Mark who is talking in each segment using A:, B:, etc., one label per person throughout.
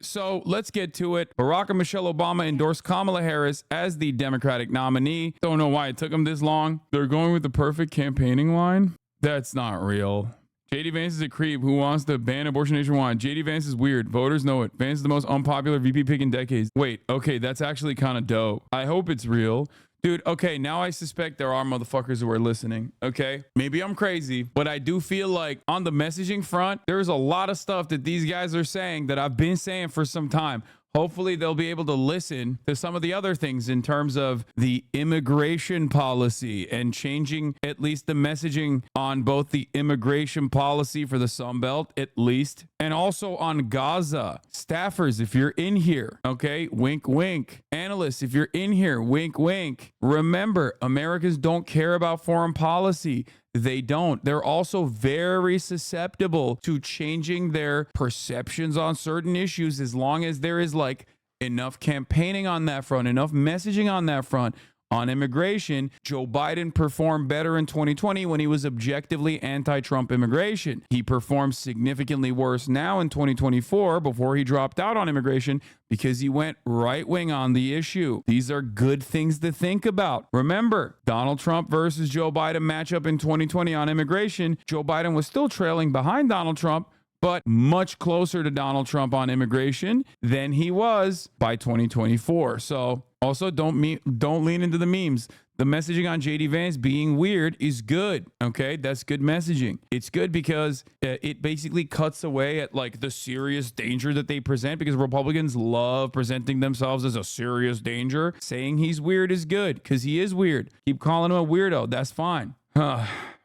A: So let's get to it. Barack and Michelle Obama endorsed Kamala Harris as the Democratic nominee. Don't know why it took them this long. They're going with the perfect campaigning line. That's not real. JD Vance is a creep who wants to ban abortion nationwide. JD Vance is weird. Voters know it. Vance is the most unpopular VP pick in decades. Wait, okay, that's actually kind of dope. I hope it's real. Dude, okay, now I suspect there are motherfuckers who are listening, okay? Maybe I'm crazy, but I do feel like on the messaging front, there's a lot of stuff that these guys are saying that I've been saying for some time. Hopefully they'll be able to listen to some of the other things in terms of the immigration policy and changing at least the messaging on both the immigration policy for the Sun Belt, at least, and also on Gaza. Staffers, if you're in here, okay, wink, wink. Analysts, if you're in here, wink, wink. Remember, Americans don't care about foreign policy. They don't. They're also very susceptible to changing their perceptions on certain issues as long as there is like enough campaigning on that front, enough messaging on that front. On immigration, Joe Biden performed better in 2020 when he was objectively anti-Trump immigration. He performs significantly worse now in 2024 before he dropped out on immigration because he went right-wing on the issue. These are good things to think about. Remember, Donald Trump versus Joe Biden matchup in 2020 on immigration. Joe Biden was still trailing behind Donald Trump, but much closer to Donald Trump on immigration than he was by 2024. So also don't lean into the memes. The messaging on JD Vance being weird is good. Okay, that's good messaging. It's good because it basically cuts away at like the serious danger that they present, because Republicans love presenting themselves as a serious danger. Saying he's weird is good because he is weird. Keep calling him a weirdo. That's fine.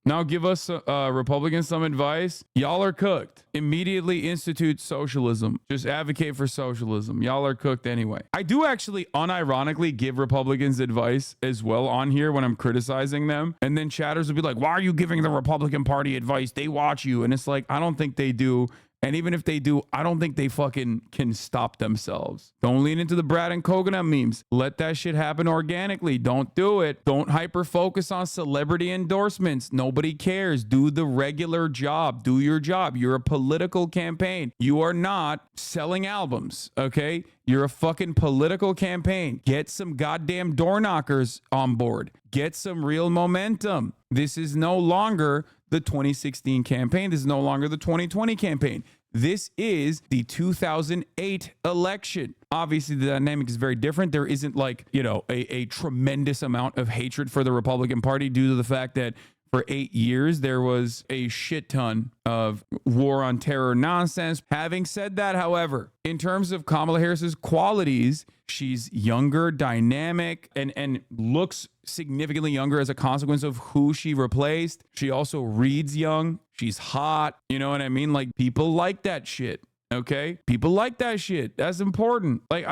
A: Now give us Republicans some advice. Y'all are cooked. Immediately institute socialism. Just advocate for socialism. Y'all are cooked anyway. I do actually unironically give Republicans advice as well on here when I'm criticizing them. And then chatters will be like, why are you giving the Republican Party advice? They watch you. And it's like, I don't think they do. And even if they do, I don't think they fucking can stop themselves. Don't lean into the brat and coconut memes. Let that shit happen organically. Don't do it. Don't hyper focus on celebrity endorsements. Nobody cares. Do the regular job. Do your job. You're a political campaign. You are not selling albums, okay? You're a fucking political campaign. Get some goddamn door knockers on board. Get some real momentum. This is no longer the 2016 campaign. This is no longer the 2020 campaign. This is the 2008 election. Obviously, the dynamic is very different. There isn't like, you know, a tremendous amount of hatred for the Republican Party due to the fact that for 8 years, there was a shit ton of war on terror nonsense. Having said that, however, in terms of Kamala Harris's qualities, she's younger, dynamic, and looks significantly younger as a consequence of who she replaced. She also reads young. She's hot. You know what I mean? Like, people like that shit. Okay, people like that shit. That's important. Like,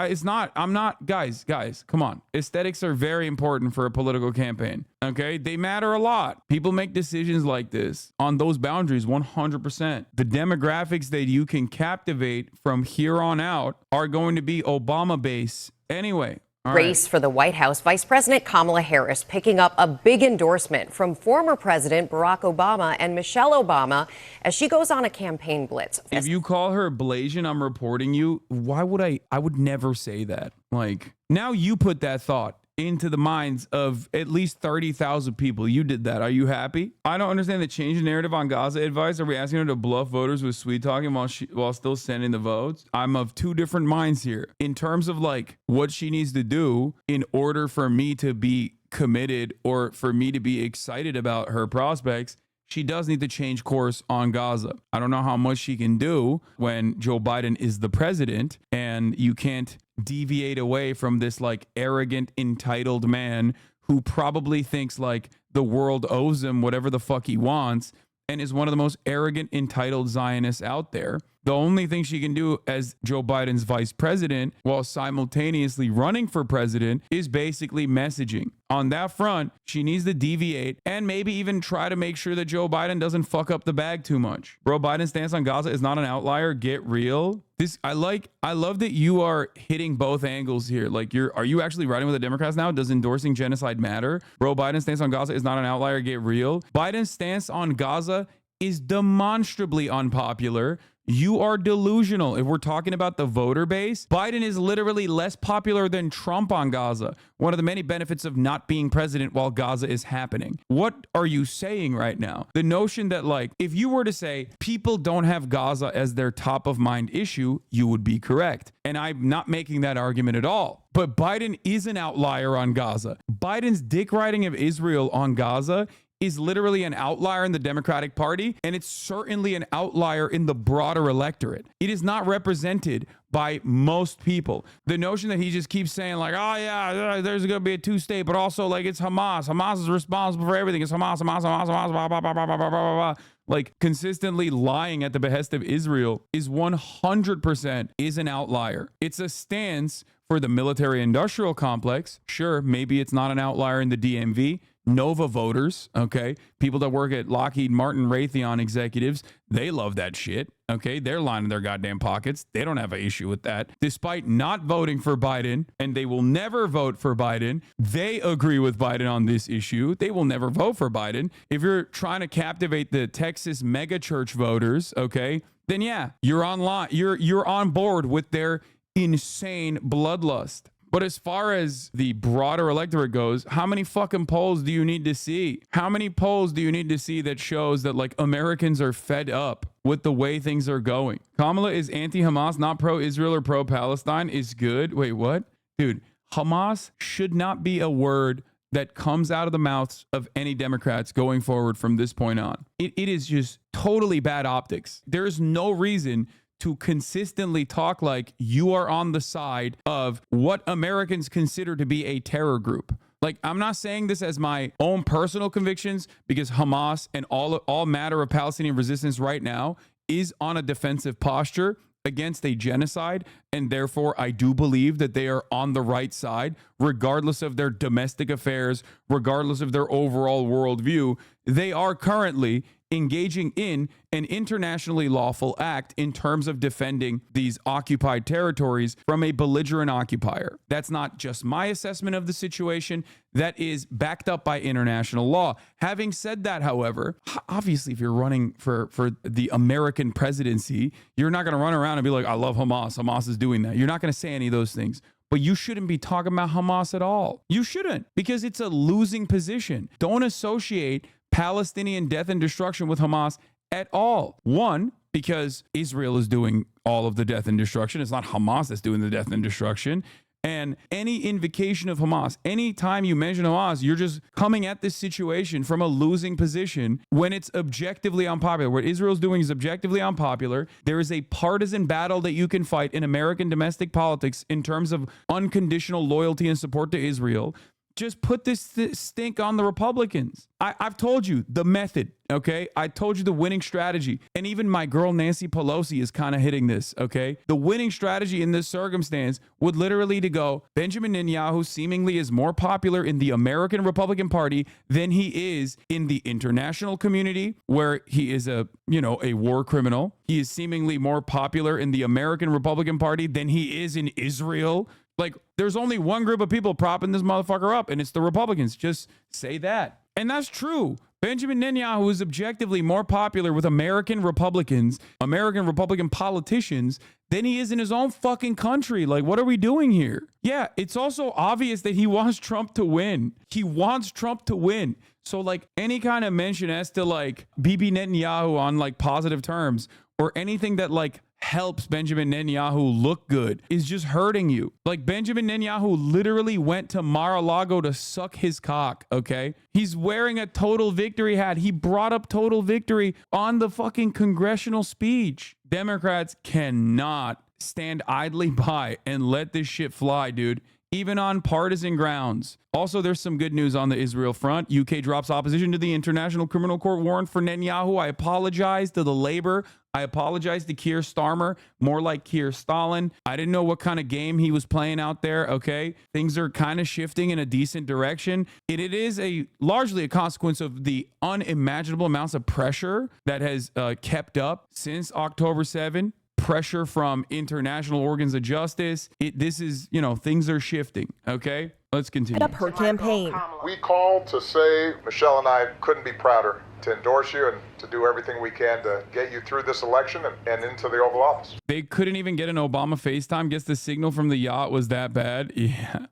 A: guys, come on. Aesthetics are very important for a political campaign. Okay, they matter a lot. People make decisions like this on those boundaries 100%. The demographics that you can captivate from here on out are going to be Obama base anyway.
B: Race for the White House, Vice President Kamala Harris picking up a big endorsement from former President Barack Obama and Michelle Obama as she goes on a campaign blitz.
A: If you call her Blasian, I'm reporting you. Why would I would never say that. Like, now you put that thought into the minds of at least 30,000 people. You did that. Are you happy? I don't understand the change in narrative on Gaza advice. Are we asking her to bluff voters with sweet talking while still sending the votes? I'm of two different minds here. In terms of like what she needs to do in order for me to be committed or for me to be excited about her prospects, she does need to change course on Gaza. I don't know how much she can do when Joe Biden is the president and you can't deviate away from this like arrogant, entitled man who probably thinks like the world owes him whatever the fuck he wants and is one of the most arrogant, entitled Zionists out there. The only thing she can do as Joe Biden's vice president while simultaneously running for president is basically messaging. On that front, she needs to deviate and maybe even try to make sure that Joe Biden doesn't fuck up the bag too much. Bro, Biden's stance on Gaza is not an outlier. Get real. I love that you are hitting both angles here. Like, are you actually riding with the Democrats now? Does endorsing genocide matter? Bro, Biden's stance on Gaza is not an outlier. Get real. Biden's stance on Gaza is demonstrably unpopular. You are delusional. If we're talking about the voter base, Biden is literally less popular than Trump on Gaza. One of the many benefits of not being president while Gaza is happening. What are you saying right now? The notion that, like, if you were to say people don't have Gaza as their top of mind issue, you would be correct. And I'm not making that argument at all. But Biden is an outlier on Gaza. Biden's dick riding of Israel on Gaza is literally an outlier in the Democratic Party, and it's certainly an outlier in the broader electorate. It is not represented by most people. The notion that he just keeps saying, like, oh yeah, there's going to be a two-state, but also, like, it's Hamas. Hamas is responsible for everything. It's Hamas, blah, blah, blah, blah, blah, blah, blah. Like, consistently lying at the behest of Israel is 100% is an outlier. It's a stance for the military-industrial complex. Sure, maybe it's not an outlier in the DMV. Nova voters, okay? People that work at Lockheed Martin, Raytheon executives, they love that shit, okay? They're lining their goddamn pockets. They don't have an issue with that. Despite not voting for Biden, and they will never vote for Biden, they agree with Biden on this issue. They will never vote for Biden. If you're trying to captivate the Texas megachurch voters, okay, then yeah, you're online. You're on board with their insane bloodlust. But as far as the broader electorate goes, how many fucking polls do you need to see? How many polls do you need to see that shows that, like, Americans are fed up with the way things are going? Kamala is anti-Hamas, not pro-Israel or pro-Palestine, is good. Wait, what? Dude, Hamas should not be a word that comes out of the mouths of any Democrats going forward from this point on. It is just totally bad optics. There is no reason to consistently talk like you are on the side of what Americans consider to be a terror group. Like, I'm not saying this as my own personal convictions, because Hamas and all matter of Palestinian resistance right now is on a defensive posture against a genocide, and therefore I do believe that they are on the right side, regardless of their domestic affairs, regardless of their overall worldview. They are currently engaging in an internationally lawful act in terms of defending these occupied territories from a belligerent occupier. That's not just my assessment of the situation. That is backed up by international law. Having said that, however, obviously, if you're running for the American presidency, you're not going to run around and be like, I love Hamas. Hamas is doing that. You're not going to say any of those things. But you shouldn't be talking about Hamas at all. You shouldn't, because it's a losing position. Don't associate Palestinian death and destruction with Hamas at all. One, because Israel is doing all of the death and destruction. It's not Hamas that's doing the death and destruction. And any invocation of Hamas, anytime you mention Hamas, you're just coming at this situation from a losing position when it's objectively unpopular. What Israel's doing is objectively unpopular. There is a partisan battle that you can fight in American domestic politics in terms of unconditional loyalty and support to Israel. Just put this stink on the Republicans. I've told you the method, okay? I told you the winning strategy. And even my girl Nancy Pelosi is kind of hitting this, okay? The winning strategy in this circumstance would literally to go, Benjamin Netanyahu seemingly is more popular in the American Republican Party than he is in the international community, where he is a war criminal. He is seemingly more popular in the American Republican Party than he is in Israel. Like, there's only one group of people propping this motherfucker up, and it's the Republicans. Just say that. And that's true. Benjamin Netanyahu is objectively more popular with American Republicans, American Republican politicians, than he is in his own fucking country. Like, what are we doing here? Yeah, it's also obvious that he wants Trump to win. He wants Trump to win. So, like, any kind of mention as to, like, Bibi Netanyahu on, like, positive terms, or anything that, like, helps Benjamin Netanyahu look good is just hurting you. Like, Benjamin Netanyahu literally went to Mar-a-Lago to suck his cock, okay? He's wearing a total victory hat. He brought up total victory on the fucking congressional speech. Democrats cannot stand idly by and let this shit fly, dude, even on partisan grounds. Also, there's some good news on the Israel front. UK drops opposition to the International Criminal Court warrant for Netanyahu. I apologize to the labor. I apologize to Keir Starmer, more like Keir Stalin. I didn't know what kind of game he was playing out there, okay? Things are kind of shifting in a decent direction. It is largely a consequence of the unimaginable amounts of pressure that has kept up since October 7. Pressure from international organs of justice. Things are shifting, okay? Let's continue.
C: Up her campaign.
D: We called to say Michelle and I couldn't be prouder
C: to endorse you and to do everything we can to get you through this election and into the Oval Office.
A: They couldn't even get an Obama FaceTime. Guess the signal from the yacht was that bad. Yeah.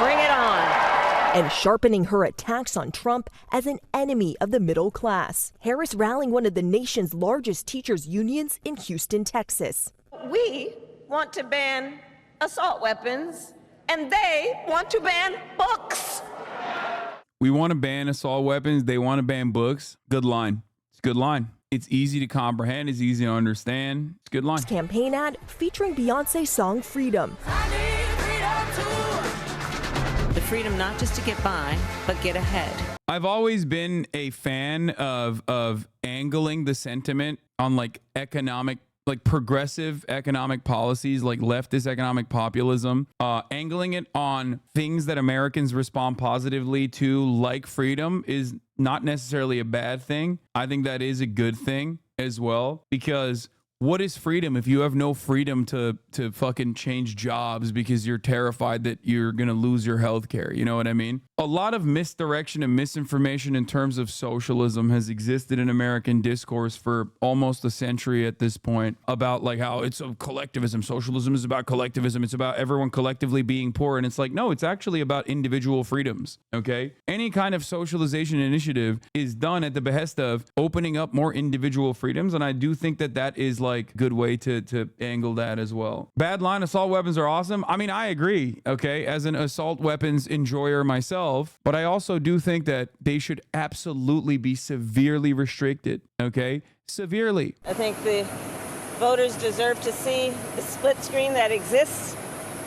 D: Bring it on. And sharpening her attacks on Trump as an enemy of the middle class. Harris rallying one of the nation's largest teachers' unions in Houston, Texas.
E: We want to ban assault weapons, and they want to ban books.
A: We want to ban assault weapons. They want to ban books. Good line. It's a good line. It's easy to comprehend. It's easy to understand. It's a good line.
D: Campaign ad featuring Beyonce's song Freedom.
F: The freedom not just to get by, but get ahead.
A: I've always been a fan of angling the sentiment on like economic, like progressive economic policies, like leftist economic populism, angling it on things that Americans respond positively to, like freedom, is not necessarily a bad thing. I think that is a good thing as well, because what is freedom if you have no freedom to fucking change jobs because you're terrified that you're going to lose your health care? You know what I mean? A lot of misdirection and misinformation in terms of socialism has existed in American discourse for almost a century at this point, about like how it's a collectivism. Socialism is about collectivism. It's about everyone collectively being poor. And it's like, no, it's actually about individual freedoms. Okay. Any kind of socialization initiative is done at the behest of opening up more individual freedoms. And I do think that that is like a good way to angle that as well. Bad line. Assault weapons are awesome. I mean, I agree. Okay. As an assault weapons enjoyer myself, but I also do think that they should absolutely be severely restricted. Okay. Severely.
E: I think the voters deserve to see the split screen that exists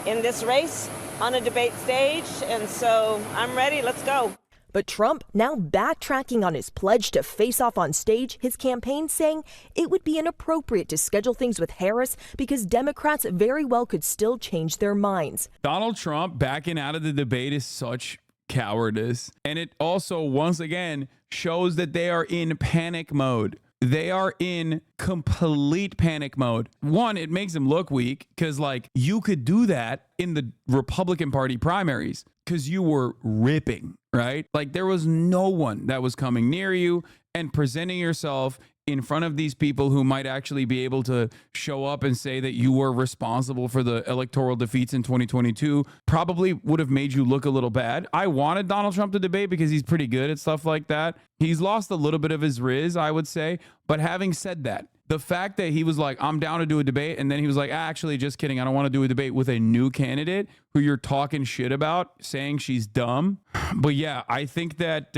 E: in this race on a debate stage. And so I'm ready. Let's go.
D: But Trump now backtracking on his pledge to face off on stage, his campaign saying it would be inappropriate to schedule things with Harris because Democrats very well could still change their minds.
A: Donald Trump backing out of the debate is such cowardice. And it also, once again, shows that they are in panic mode. They are in complete panic mode. One, it makes them look weak because, like, you could do that in the Republican Party primaries because you were ripping, right? Like, there was no one that was coming near you, and presenting yourself in front of these people who might actually be able to show up and say that you were responsible for the electoral defeats in 2022 probably would have made you look a little bad. I wanted Donald Trump to debate because he's pretty good at stuff like that. He's lost a little bit of his riz, I would say. But having said that, the fact that he was like, I'm down to do a debate, and then he was like, actually, just kidding, I don't want to do a debate with a new candidate who you're talking shit about, saying she's dumb. But yeah, I think that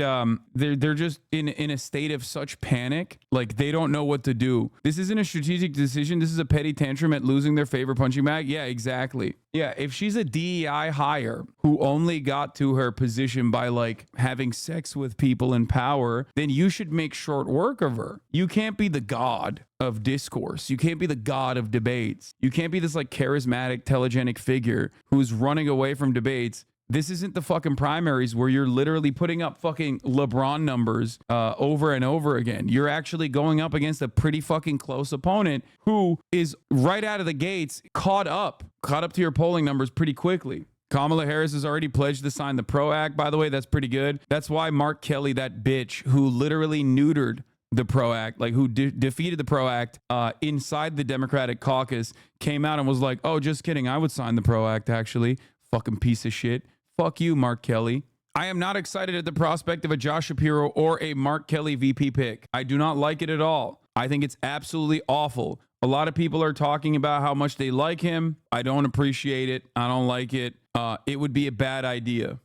A: they're just in a state of such panic, like they don't know what to do. This isn't a strategic decision. This is a petty tantrum at losing their favorite punching bag. Yeah, exactly. Yeah, if she's a DEI hire who only got to her position by like having sex with people in power, then you should make short work of her. You can't be the god of discourse. You can't be the god of debates. You can't be this like charismatic, telegenic figure who's running away from debates. This isn't the fucking primaries where you're literally putting up fucking LeBron numbers over and over again. You're actually going up against a pretty fucking close opponent who is right out of the gates caught up to your polling numbers pretty quickly. Kamala Harris has already pledged to sign the PRO Act. By the way, that's pretty good. That's why Mark Kelly, that bitch who literally neutered the PRO Act, like who defeated the PRO Act inside the Democratic caucus, came out and was like, oh, just kidding, I would sign the PRO Act actually. Fucking piece of shit. Fuck you, Mark Kelly. I am not excited at the prospect of a Josh Shapiro or a Mark Kelly VP pick. I do not like it at all. I think it's absolutely awful. A lot of people are talking about how much they like him. I don't appreciate it. I don't like it. It would be a bad idea.